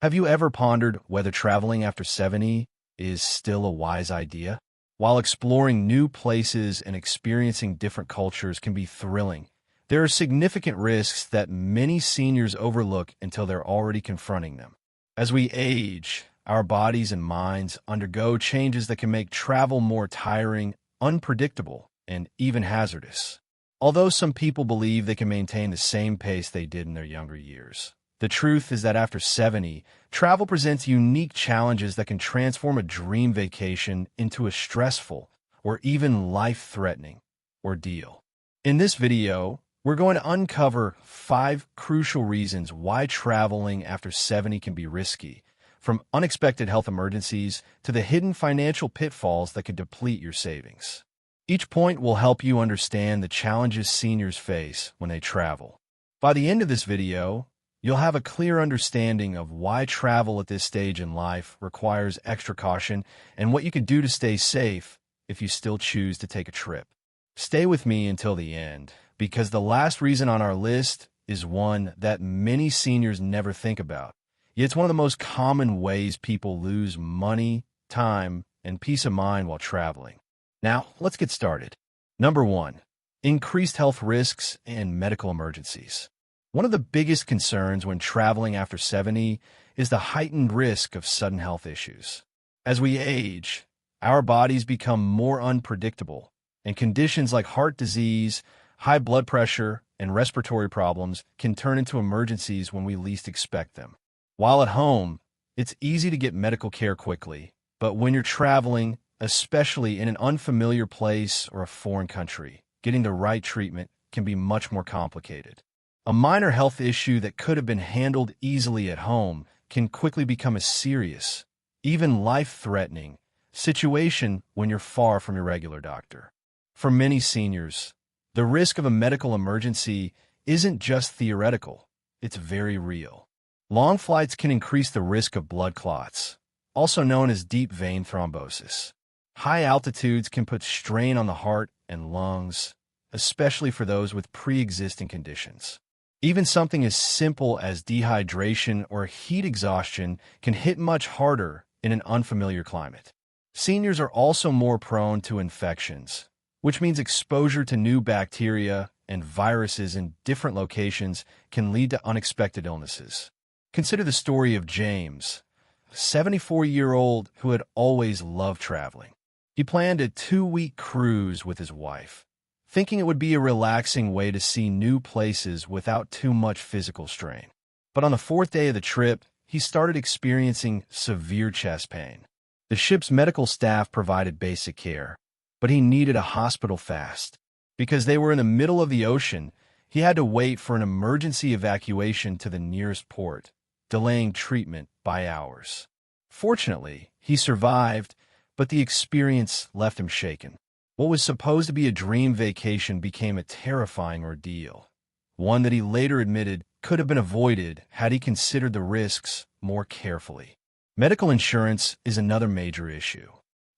Have you ever pondered whether traveling after 70 is still a wise idea? While exploring new places and experiencing different cultures can be thrilling, there are significant risks that many seniors overlook until they're already confronting them. As we age, our bodies and minds undergo changes that can make travel more tiring, unpredictable, and even hazardous. Although some people believe they can maintain the same pace they did in their younger years, the truth is that after 70, travel presents unique challenges that can transform a dream vacation into a stressful or even life-threatening ordeal. In this video, we're going to uncover 5 crucial reasons why traveling after 70 can be risky, from unexpected health emergencies to the hidden financial pitfalls that could deplete your savings. Each point will help you understand the challenges seniors face when they travel. By the end of this video, you'll have a clear understanding of why travel at this stage in life requires extra caution and what you can do to stay safe if you still choose to take a trip. Stay with me until the end, because the last reason on our list is one that many seniors never think about. Yet it's one of the most common ways people lose money, time, and peace of mind while traveling. Now, let's get started. Number 1, increased health risks and medical emergencies. One of the biggest concerns when traveling after 70 is the heightened risk of sudden health issues. As we age, our bodies become more unpredictable, and conditions like heart disease, high blood pressure, and respiratory problems can turn into emergencies when we least expect them. While at home, it's easy to get medical care quickly, but when you're traveling, especially in an unfamiliar place or a foreign country, getting the right treatment can be much more complicated. A minor health issue that could have been handled easily at home can quickly become a serious, even life-threatening, situation when you're far from your regular doctor. For many seniors, the risk of a medical emergency isn't just theoretical, it's very real. Long flights can increase the risk of blood clots, also known as deep vein thrombosis. High altitudes can put strain on the heart and lungs, especially for those with pre-existing conditions. Even something as simple as dehydration or heat exhaustion can hit much harder in an unfamiliar climate. Seniors are also more prone to infections, which means exposure to new bacteria and viruses in different locations can lead to unexpected illnesses. Consider the story of James, a 74-year-old who had always loved traveling. He planned a 2-week cruise with his wife, thinking it would be a relaxing way to see new places without too much physical strain. But on the 4th day of the trip, he started experiencing severe chest pain. The ship's medical staff provided basic care, but he needed a hospital fast. Because they were in the middle of the ocean, he had to wait for an emergency evacuation to the nearest port, delaying treatment by hours. Fortunately, he survived, but the experience left him shaken. What was supposed to be a dream vacation became a terrifying ordeal, one that he later admitted could have been avoided had he considered the risks more carefully. Medical insurance is another major issue.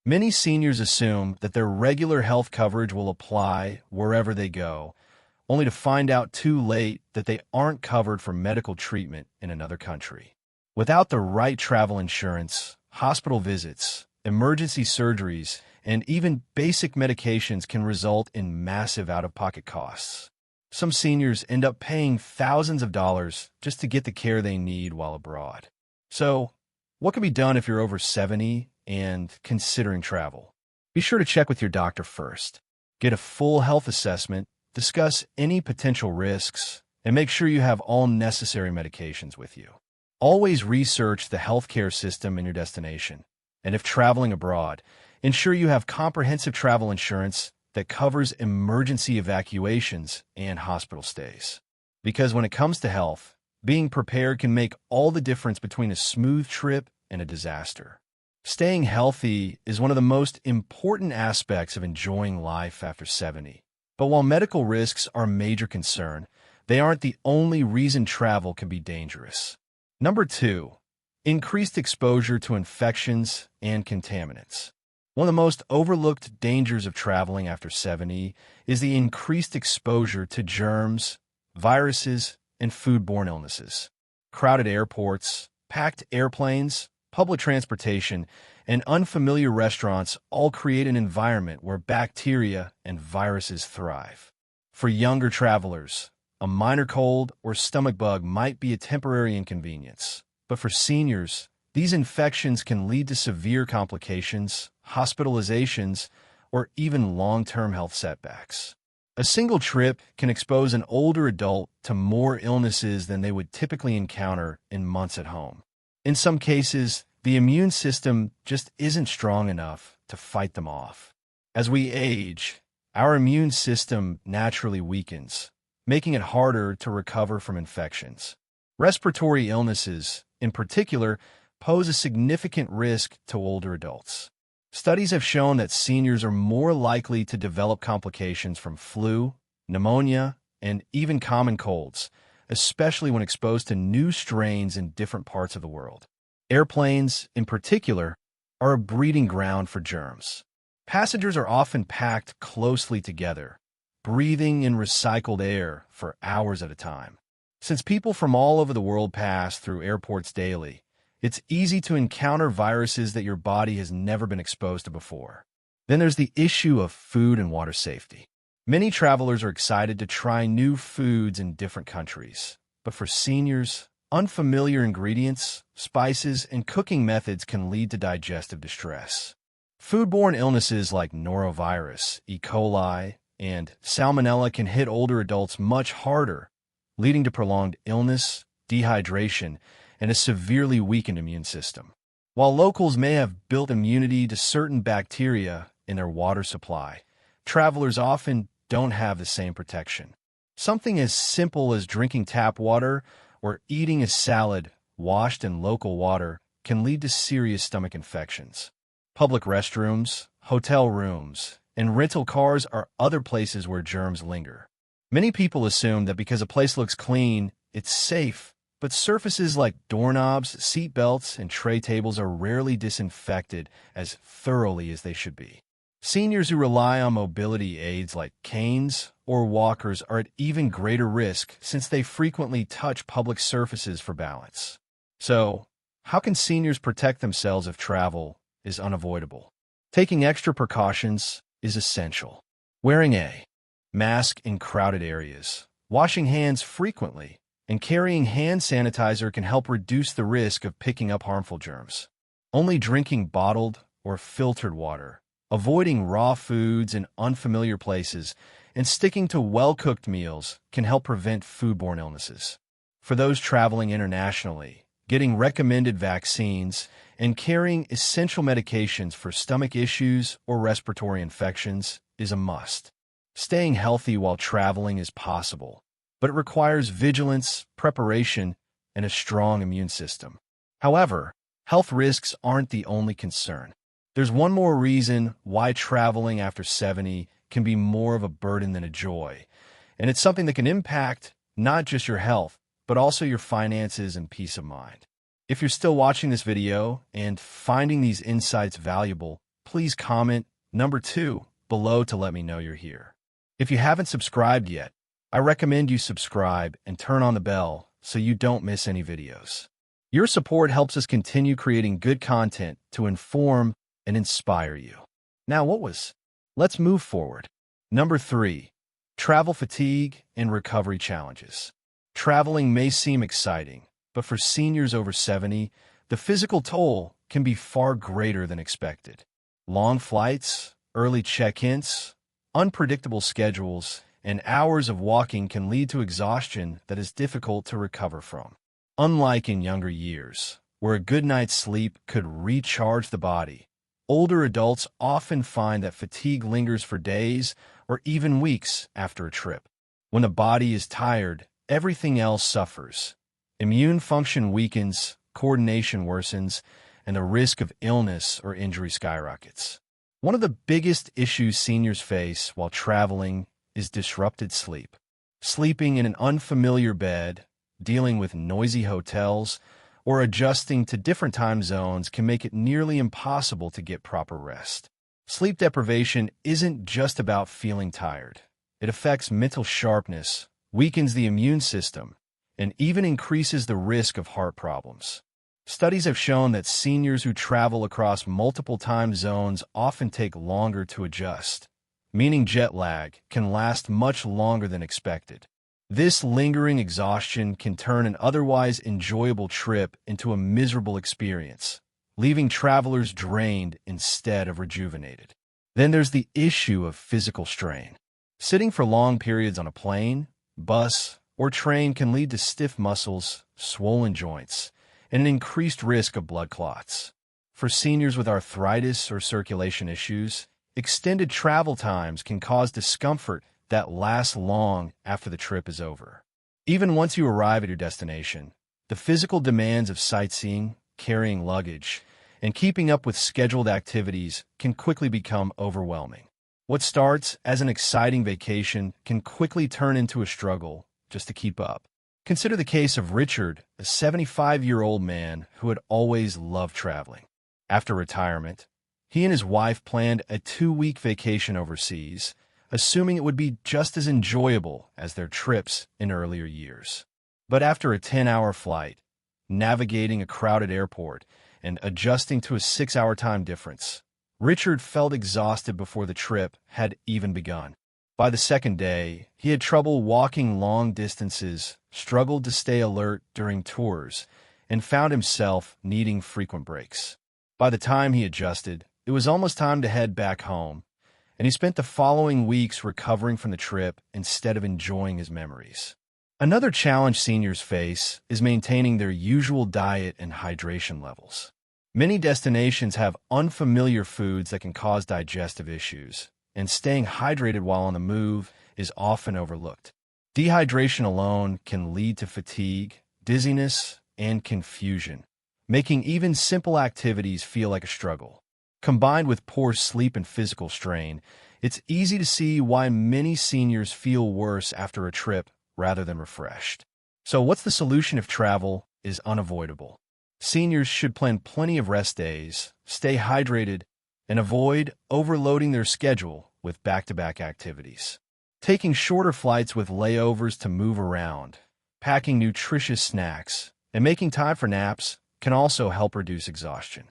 Many seniors assume that their regular health coverage will apply wherever they go, only to find out too late that they aren't covered for medical treatment in another country. Without the right travel insurance, hospital visits, emergency surgeries, and even basic medications can result in massive out-of-pocket costs. Some seniors end up paying thousands of dollars just to get the care they need while abroad. So, what can be done if you're over 70 and considering travel? Be sure to check with your doctor first. Get a full health assessment, discuss any potential risks, and make sure you have all necessary medications with you. Always research the healthcare system in your destination, and if traveling abroad, ensure you have comprehensive travel insurance that covers emergency evacuations and hospital stays. Because when it comes to health, being prepared can make all the difference between a smooth trip and a disaster. Staying healthy is one of the most important aspects of enjoying life after 70. But while medical risks are a major concern, they aren't the only reason travel can be dangerous. Number 2, increased exposure to infections and contaminants. One of the most overlooked dangers of traveling after 70 is the increased exposure to germs, viruses, and foodborne illnesses. Crowded airports, Packed airplanes, public transportation, and unfamiliar restaurants all create an environment where bacteria and viruses thrive. For younger travelers, a minor cold or stomach bug might be a temporary inconvenience, but for seniors, these infections can lead to severe complications, hospitalizations, or even long-term health setbacks. A single trip can expose an older adult to more illnesses than they would typically encounter in months at home. In some cases, the immune system just isn't strong enough to fight them off. As we age, our immune system naturally weakens, making it harder to recover from infections. Respiratory illnesses, in particular, pose a significant risk to older adults. Studies have shown that seniors are more likely to develop complications from flu, pneumonia, and even common colds, especially when exposed to new strains in different parts of the world. Airplanes, in particular, are a breeding ground for germs. Passengers are often packed closely together, breathing in recycled air for hours at a time. Since people from all over the world pass through airports daily, it's easy to encounter viruses that your body has never been exposed to before. Then there's the issue of food and water safety. Many travelers are excited to try new foods in different countries, but for seniors, unfamiliar ingredients, spices, and cooking methods can lead to digestive distress. Foodborne illnesses like norovirus, E. coli, and salmonella can hit older adults much harder, leading to prolonged illness, dehydration, and a severely weakened immune system. While locals may have built immunity to certain bacteria in their water supply, travelers often don't have the same protection. Something as simple as drinking tap water or eating a salad washed in local water can lead to serious stomach infections. Public restrooms, hotel rooms, and rental cars are other places where germs linger. Many people assume that because a place looks clean, it's safe, but surfaces like doorknobs, seat belts, and tray tables are rarely disinfected as thoroughly as they should be. Seniors who rely on mobility aids like canes or walkers are at even greater risk since they frequently touch public surfaces for balance. So, how can seniors protect themselves if travel is unavoidable? Taking extra precautions is essential. Wearing a mask in crowded areas, washing hands frequently, and carrying hand sanitizer can help reduce the risk of picking up harmful germs. Only drinking bottled or filtered water, avoiding raw foods in unfamiliar places, and sticking to well-cooked meals can help prevent foodborne illnesses. For those traveling internationally, getting recommended vaccines and carrying essential medications for stomach issues or respiratory infections is a must. Staying healthy while traveling is possible, but it requires vigilance, preparation, and a strong immune system. However, health risks aren't the only concern. There's one more reason why traveling after 70 can be more of a burden than a joy, and it's something that can impact not just your health, but also your finances and peace of mind. If you're still watching this video and finding these insights valuable, please comment number 2 below to let me know you're here. If you haven't subscribed yet, I recommend you subscribe and turn on the bell so you don't miss any videos. Your support helps us continue creating good content to inform and inspire you. Now, let's move forward. Number 3, travel fatigue and recovery challenges. Traveling may seem exciting, but for seniors over 70, the physical toll can be far greater than expected. Long flights, early check-ins, unpredictable schedules, and hours of walking can lead to exhaustion that is difficult to recover from. Unlike in younger years, where a good night's sleep could recharge the body, older adults often find that fatigue lingers for days or even weeks after a trip. When the body is tired, everything else suffers. Immune function weakens, coordination worsens, and the risk of illness or injury skyrockets. One of the biggest issues seniors face while traveling is disrupted sleep. Sleeping in an unfamiliar bed, dealing with noisy hotels, or adjusting to different time zones can make it nearly impossible to get proper rest. Sleep deprivation isn't just about feeling tired. It affects mental sharpness, weakens the immune system, and even increases the risk of heart problems. Studies have shown that seniors who travel across multiple time zones often take longer to adjust, meaning jet lag can last much longer than expected. This lingering exhaustion can turn an otherwise enjoyable trip into a miserable experience, leaving travelers drained instead of rejuvenated. Then there's the issue of physical strain. Sitting for long periods on a plane, bus, or train can lead to stiff muscles, swollen joints, and an increased risk of blood clots. For seniors with arthritis or circulation issues, extended travel times can cause discomfort that lasts long after the trip is over. Even once you arrive at your destination, the physical demands of sightseeing, carrying luggage, and keeping up with scheduled activities can quickly become overwhelming. What starts as an exciting vacation can quickly turn into a struggle just to keep up. Consider the case of Richard, a 75-year-old man who had always loved traveling. After retirement, he and his wife planned a 2-week vacation overseas, assuming it would be just as enjoyable as their trips in earlier years. But after a 10-hour flight, navigating a crowded airport, and adjusting to a 6-hour time difference, Richard felt exhausted before the trip had even begun. By the second day, he had trouble walking long distances, struggled to stay alert during tours, and found himself needing frequent breaks. By the time he adjusted, it was almost time to head back home, and he spent the following weeks recovering from the trip instead of enjoying his memories. Another challenge seniors face is maintaining their usual diet and hydration levels. Many destinations have unfamiliar foods that can cause digestive issues, and staying hydrated while on the move is often overlooked. Dehydration alone can lead to fatigue, dizziness, and confusion, making even simple activities feel like a struggle. Combined with poor sleep and physical strain, it's easy to see why many seniors feel worse after a trip rather than refreshed. So what's the solution if travel is unavoidable? Seniors should plan plenty of rest days, stay hydrated, and avoid overloading their schedule with back-to-back activities. Taking shorter flights with layovers to move around, packing nutritious snacks, and making time for naps can also help reduce exhaustion.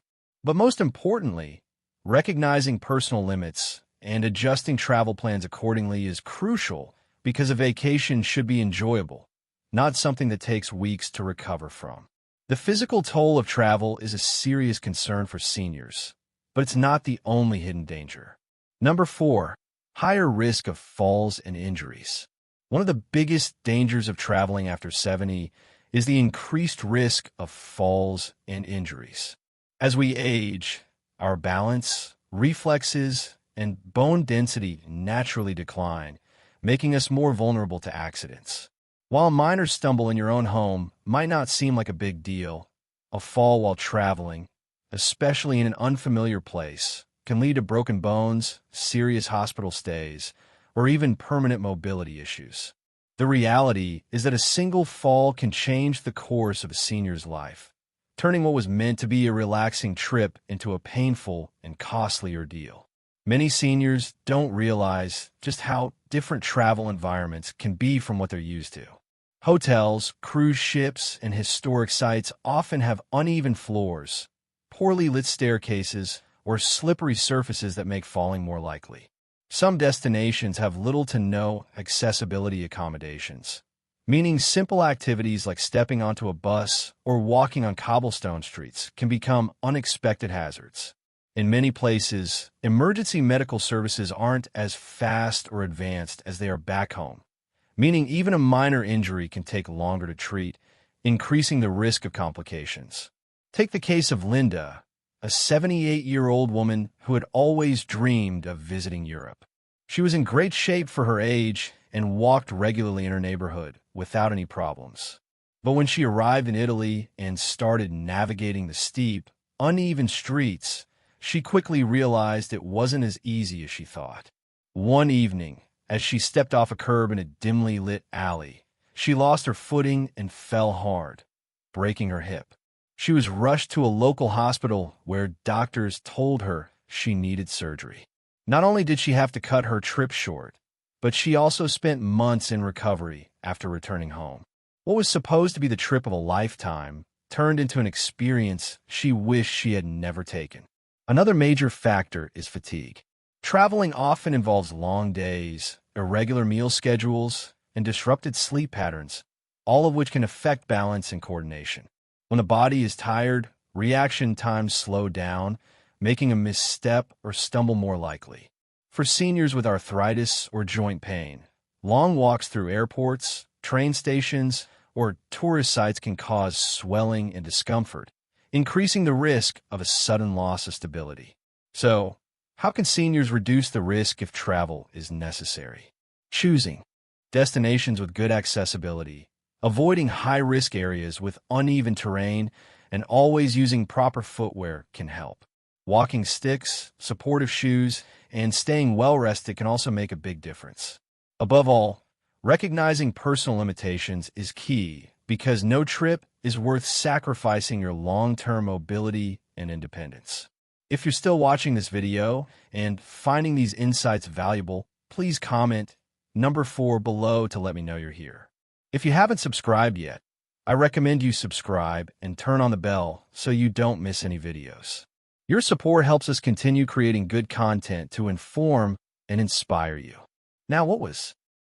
But most importantly, recognizing personal limits and adjusting travel plans accordingly is crucial because a vacation should be enjoyable, not something that takes weeks to recover from. The physical toll of travel is a serious concern for seniors, but it's not the only hidden danger. Number 4, higher risk of falls and injuries. One of the biggest dangers of traveling after 70 is the increased risk of falls and injuries. As we age, our balance, reflexes, and bone density naturally decline, making us more vulnerable to accidents. While a minor stumble in your own home might not seem like a big deal, a fall while traveling, especially in an unfamiliar place, can lead to broken bones, serious hospital stays, or even permanent mobility issues. The reality is that a single fall can change the course of a senior's life, turning what was meant to be a relaxing trip into a painful and costly ordeal. Many seniors don't realize just how different travel environments can be from what they're used to. Hotels, cruise ships, and historic sites often have uneven floors, poorly lit staircases, or slippery surfaces that make falling more likely. Some destinations have little to no accessibility accommodations, meaning simple activities like stepping onto a bus or walking on cobblestone streets can become unexpected hazards. In many places, emergency medical services aren't as fast or advanced as they are back home, meaning even a minor injury can take longer to treat, increasing the risk of complications. Take the case of Linda, a 78-year-old woman who had always dreamed of visiting Europe. She was in great shape for her age and walked regularly in her neighborhood without any problems. But when she arrived in Italy and started navigating the steep, uneven streets, she quickly realized it wasn't as easy as she thought. One evening, as she stepped off a curb in a dimly lit alley, she lost her footing and fell hard, breaking her hip. She was rushed to a local hospital where doctors told her she needed surgery. Not only did she have to cut her trip short, but she also spent months in recovery after returning home. What was supposed to be the trip of a lifetime turned into an experience she wished she had never taken. Another major factor is fatigue. Traveling often involves long days, irregular meal schedules, and disrupted sleep patterns, all of which can affect balance and coordination. When the body is tired, reaction times slow down, making a misstep or stumble more likely. For seniors with arthritis or joint pain, long walks through airports, train stations, or tourist sites can cause swelling and discomfort, increasing the risk of a sudden loss of stability. So, how can seniors reduce the risk if travel is necessary? Choosing destinations with good accessibility, avoiding high-risk areas with uneven terrain, and always using proper footwear can help. Walking sticks, supportive shoes, and staying well-rested can also make a big difference. Above all, recognizing personal limitations is key because no trip is worth sacrificing your long-term mobility and independence. If you're still watching this video and finding these insights valuable, please comment number 4 below to let me know you're here. If you haven't subscribed yet, I recommend you subscribe and turn on the bell so you don't miss any videos. Your support helps us continue creating good content to inform and inspire you. Now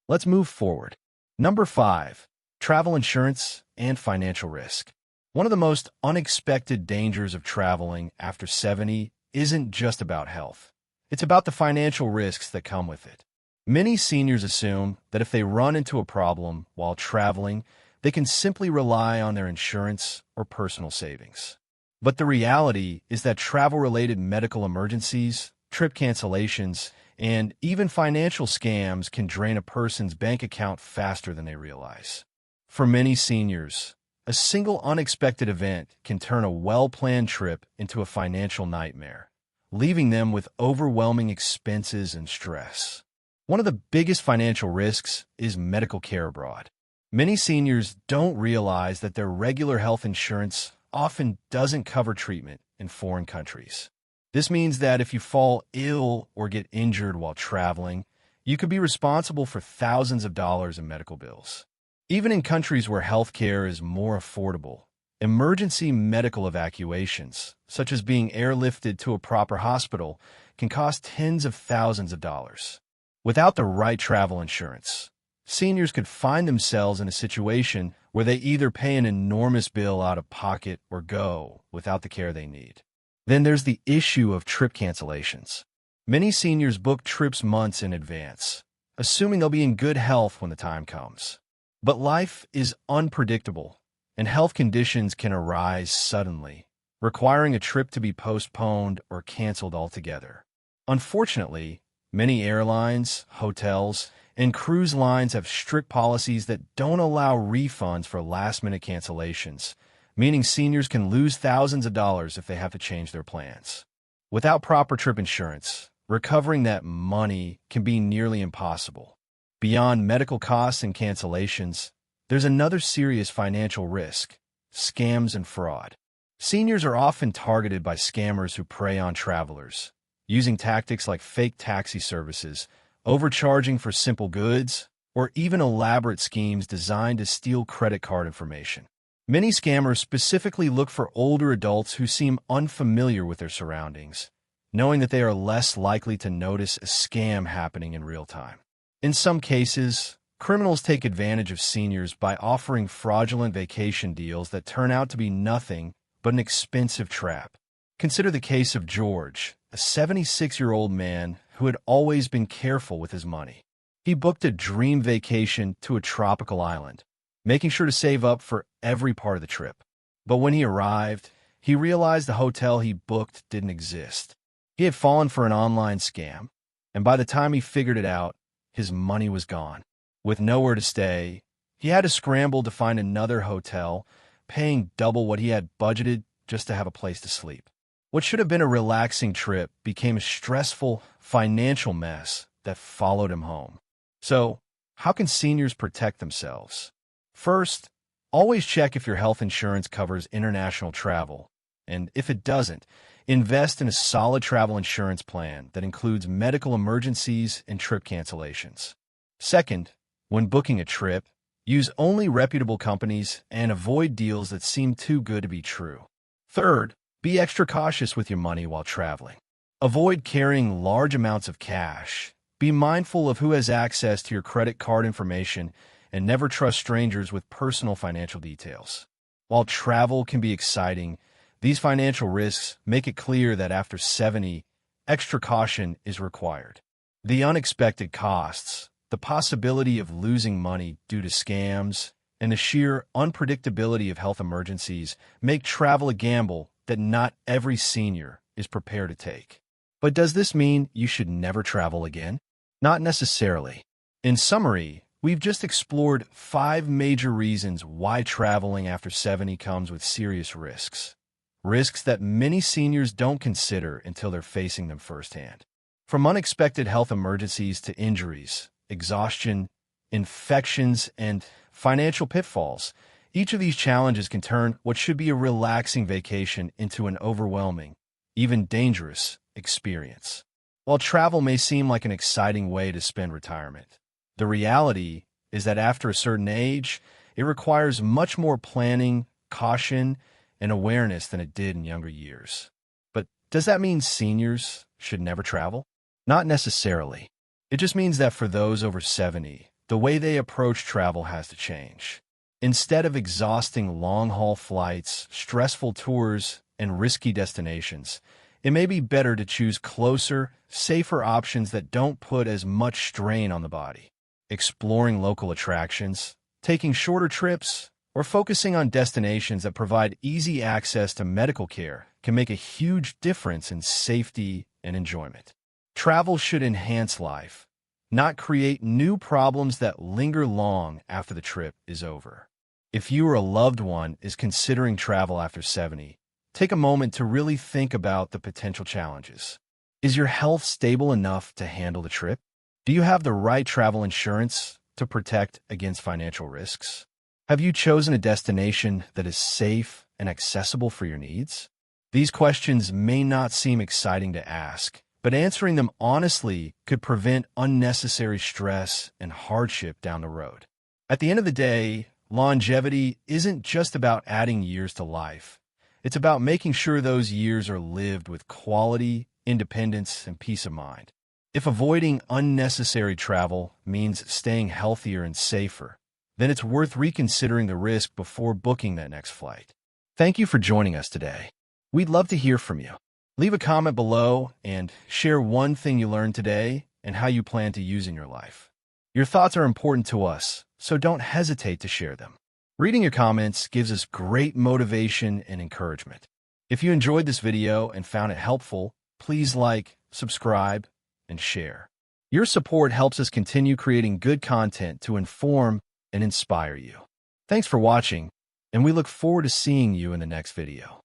let's move forward. Number 5, travel insurance and financial risk. One of the most unexpected dangers of traveling after 70 isn't just about health. It's about the financial risks that come with it. Many seniors assume that if they run into a problem while traveling, they can simply rely on their insurance or personal savings. But the reality is that travel-related medical emergencies, trip cancellations, and even financial scams can drain a person's bank account faster than they realize. For many seniors, a single unexpected event can turn a well-planned trip into a financial nightmare, leaving them with overwhelming expenses and stress. One of the biggest financial risks is medical care abroad. Many seniors don't realize that their regular health insurance often doesn't cover treatment in foreign countries. This means that if you fall ill or get injured while traveling, you could be responsible for thousands of dollars in medical bills. Even in countries where healthcare is more affordable, emergency medical evacuations, such as being airlifted to a proper hospital, can cost tens of thousands of dollars. Without the right travel insurance, seniors could find themselves in a situation where they either pay an enormous bill out of pocket or go without the care they need. Then there's the issue of trip cancellations. Many seniors book trips months in advance, assuming they'll be in good health when the time comes. But life is unpredictable, and health conditions can arise suddenly, requiring a trip to be postponed or canceled altogether. Unfortunately, many airlines, hotels, and cruise lines have strict policies that don't allow refunds for last-minute cancellations, meaning seniors can lose thousands of dollars if they have to change their plans. Without proper trip insurance, recovering that money can be nearly impossible. Beyond medical costs and cancellations, there's another serious financial risk: scams and fraud. Seniors are often targeted by scammers who prey on travelers, using tactics like fake taxi services, overcharging for simple goods, or even elaborate schemes designed to steal credit card information. Many scammers specifically look for older adults who seem unfamiliar with their surroundings, knowing that they are less likely to notice a scam happening in real time. In some cases, criminals take advantage of seniors by offering fraudulent vacation deals that turn out to be nothing but an expensive trap. Consider the case of George, a 76-year-old man who had always been careful with his money. He booked a dream vacation to a tropical island, making sure to save up for every part of the trip. But when he arrived, he realized the hotel he booked didn't exist. He had fallen for an online scam, and by the time he figured it out, his money was gone. With nowhere to stay, he had to scramble to find another hotel, paying double what he had budgeted just to have a place to sleep. What should have been a relaxing trip became a stressful financial mess that followed him home. So, how can seniors protect themselves? First, always check if your health insurance covers international travel, and if it doesn't, invest in a solid travel insurance plan that includes medical emergencies and trip cancellations. Second, when booking a trip, Use only reputable companies and avoid deals that seem too good to be true. Third, be extra cautious with your money while traveling. Avoid carrying large amounts of cash. Be mindful of who has access to your credit card information and never trust strangers with personal financial details. While travel can be exciting, these financial risks make it clear that after 70, extra caution is required. The unexpected costs, the possibility of losing money due to scams, and the sheer unpredictability of health emergencies make travel a gamble that not every senior is prepared to take. But does this mean you should never travel again? Not necessarily. In summary, we've just explored 5 major reasons why traveling after 70 comes with serious risks. Risks that many seniors don't consider until they're facing them firsthand. From unexpected health emergencies to injuries, exhaustion, infections, and financial pitfalls, each of these challenges can turn what should be a relaxing vacation into an overwhelming, even dangerous, experience. While travel may seem like an exciting way to spend retirement, the reality is that after a certain age, it requires much more planning, caution, and awareness than it did in younger years. But does that mean seniors should never travel? Not necessarily. It just means that for those over 70, the way they approach travel has to change. Instead of exhausting long-haul flights, stressful tours, and risky destinations, it may be better to choose closer, safer options that don't put as much strain on the body. Exploring local attractions, taking shorter trips, or focusing on destinations that provide easy access to medical care can make a huge difference in safety and enjoyment. Travel should enhance life, not create new problems that linger long after the trip is over. If you or a loved one is considering travel after 70, take a moment to really think about the potential challenges. Is your health stable enough to handle the trip? Do you have the right travel insurance to protect against financial risks? Have you chosen a destination that is safe and accessible for your needs? These questions may not seem exciting to ask, but answering them honestly could prevent unnecessary stress and hardship down the road. At the end of the day, longevity isn't just about adding years to life. It's about making sure those years are lived with quality, independence, and peace of mind. If avoiding unnecessary travel means staying healthier and safer, then it's worth reconsidering the risk before booking that next flight. Thank you for joining us today. We'd love to hear from you. Leave a comment below and share one thing you learned today and how you plan to use in your life. Your thoughts are important to us, so don't hesitate to share them. Reading your comments gives us great motivation and encouragement. If you enjoyed this video and found it helpful, please like, subscribe, and share. Your support helps us continue creating good content to inform and inspire you. Thanks for watching, and we look forward to seeing you in the next video.